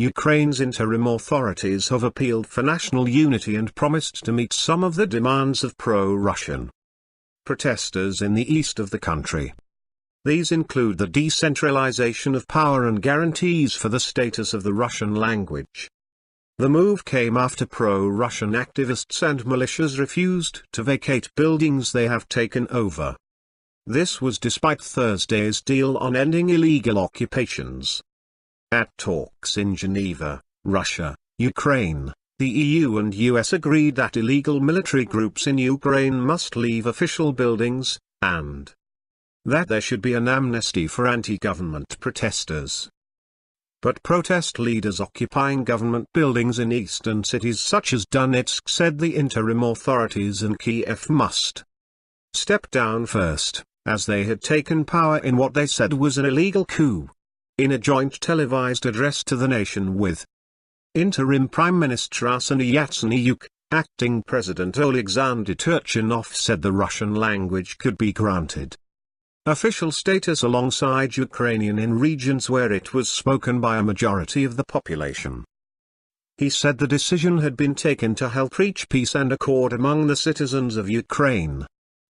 Ukraine's interim authorities have appealed for national unity and promised to meet some of the demands of pro-Russian protesters in the east of the country. These include the decentralization of power and guarantees for the status of the Russian language. The move came after pro-Russian activists and militias refused to vacate buildings they have taken over. This was despite Thursday's deal on ending illegal occupations. At talks in Geneva, Russia, Ukraine, the EU and US agreed that illegal military groups in Ukraine must leave official buildings, and that there should be an amnesty for anti-government protesters. But protest leaders occupying government buildings in eastern cities such as Donetsk said the interim authorities in Kiev must step down first, as they had taken power in what they said was an illegal coup. In a joint televised address to the nation with interim Prime Minister Arseniy Yatsenyuk, acting President Alexander Turchinov said the Russian language could be granted official status alongside Ukrainian in regions where it was spoken by a majority of the population. He said the decision had been taken to help reach peace and accord among the citizens of Ukraine.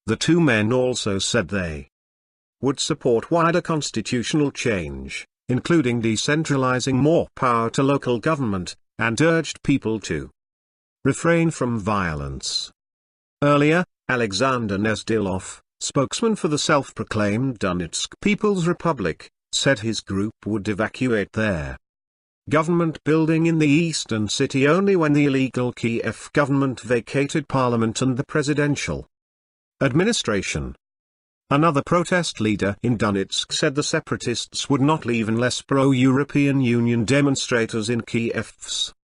The two men also said they would support wider constitutional change, including decentralizing more power to local government, and urged people to refrain from violence. Earlier, Alexander Nezdylov, spokesman for the self-proclaimed Donetsk People's Republic, said his group would evacuate their government building in the eastern city only when the illegal Kiev government vacated parliament and the presidential administration. Another protest leader in Donetsk said the separatists would not leave unless pro-European Union demonstrators in Kiev's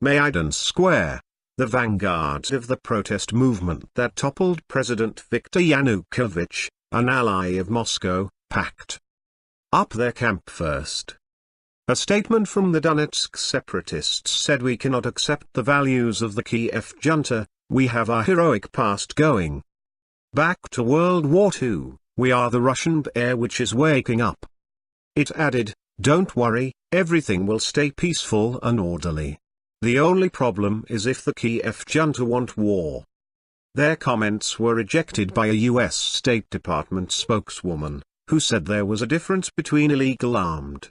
Maidan Square, the vanguard of the protest movement that toppled President Viktor Yanukovych, an ally of Moscow, packed up their camp first. A statement from the Donetsk separatists said, "We cannot accept the values of the Kiev junta, we have our heroic past going back to World War II, we are the Russian bear which is waking up." It added, "Don't worry, everything will stay peaceful and orderly. The only problem is if the Kiev junta want war." Their comments were rejected by a US State Department spokeswoman, who said there was a difference between illegal armed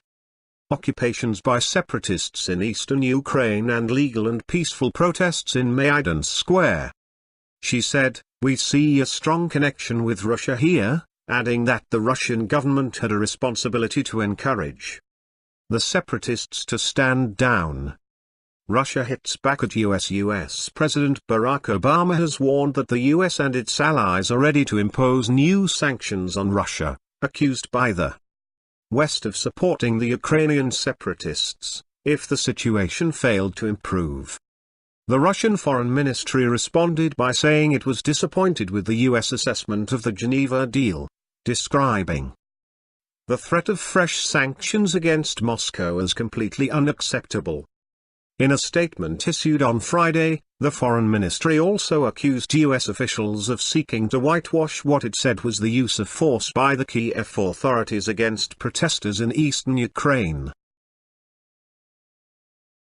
occupations by separatists in eastern Ukraine and legal and peaceful protests in Maidan Square. She said, "We see a strong connection with Russia here," adding that the Russian government had a responsibility to encourage the separatists to stand down. Russia hits back at US President Barack Obama has warned that the US and its allies are ready to impose new sanctions on Russia, accused by the West of supporting the Ukrainian separatists, if the situation failed to improve. The Russian Foreign Ministry responded by saying it was disappointed with the US assessment of the Geneva deal, describing the threat of fresh sanctions against Moscow as completely unacceptable. In a statement issued on Friday, the Foreign Ministry also accused US officials of seeking to whitewash what it said was the use of force by the Kiev authorities against protesters in eastern Ukraine.